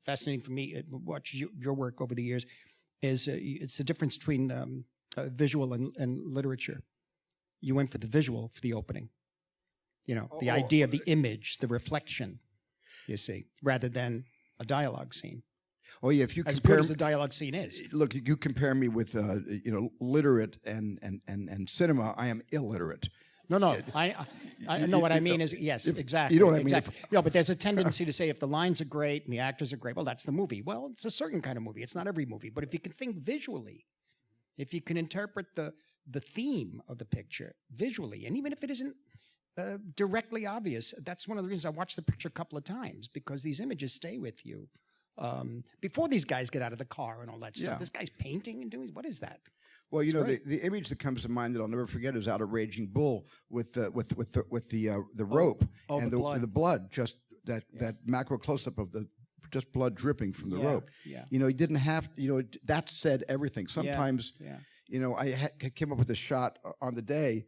fascinating for me, watch your work over the years, is it's the difference between visual and literature. You went for the visual for the opening. The idea of the image, the reflection, you see, rather than a dialogue scene. Oh yeah, if you as compare good as the dialogue scene is. Look, you compare me with literate and cinema. I am illiterate. No. I know what I mean is yes, exactly. You know what I mean? Exactly. No, but there's a tendency to say if the lines are great and the actors are great, well, that's the movie. Well, it's a certain kind of movie. It's not every movie. But if you can think visually, if you can interpret the theme of the picture visually, and even if it isn't directly obvious, that's one of the reasons I watched the picture a couple of times, because these images stay with you. Before these guys get out of the car and all that stuff, this guy's painting and doing, what is that? Well, the image that comes to mind that I'll never forget is out of Raging Bull with the rope and the blood, just that macro close up of the just blood dripping from the rope. Yeah. He didn't have that said everything. Sometimes I came up with a shot on the day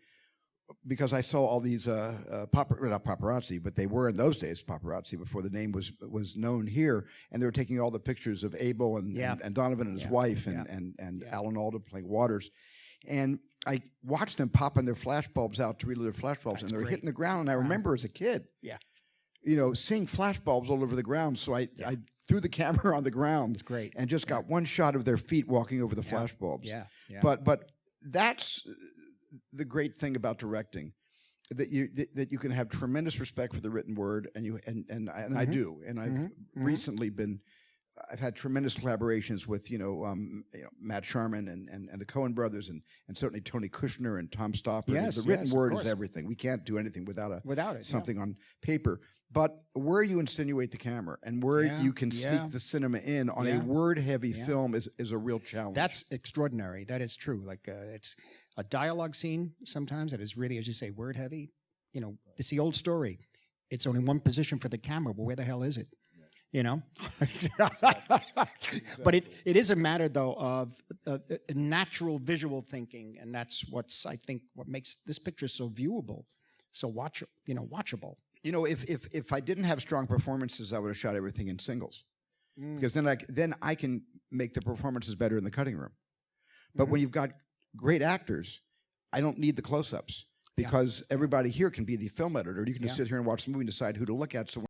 because I saw all these not paparazzi, but they were in those days paparazzi before the name was known here, and they were taking all the pictures of Abel and Donovan and his wife and Alan Alda playing Waters, and I watched them popping their flashbulbs out to relight their flashbulbs, and they were hitting the ground. And I remember as a kid, seeing flashbulbs all over the ground. So I threw the camera on the ground, it's great, and just got one shot of their feet walking over the flashbulbs. But that's the great thing about directing, that you can have tremendous respect for the written word, and I do, and I've recently I've had tremendous collaborations with Matt Sharman and the Coen brothers and certainly Tony Kushner and Tom Stoppard. The written word is everything. We can't do anything without something on paper. But where you insinuate the camera and where you can sneak the cinema in on a word-heavy film is a real challenge. That's extraordinary. That is true. Like it's a dialogue scene sometimes that is really, as you say, word-heavy. It's the old story. It's only one position for the camera, but where the hell is it? But it is a matter, though, of natural visual thinking, and that's what makes this picture so viewable, so watchable. If I didn't have strong performances, I would have shot everything in singles, because then I can make the performances better in the cutting room. But when you've got great actors, I don't need the close-ups, because everybody here can be the film editor. You can just sit here and watch the movie and decide who to look at. So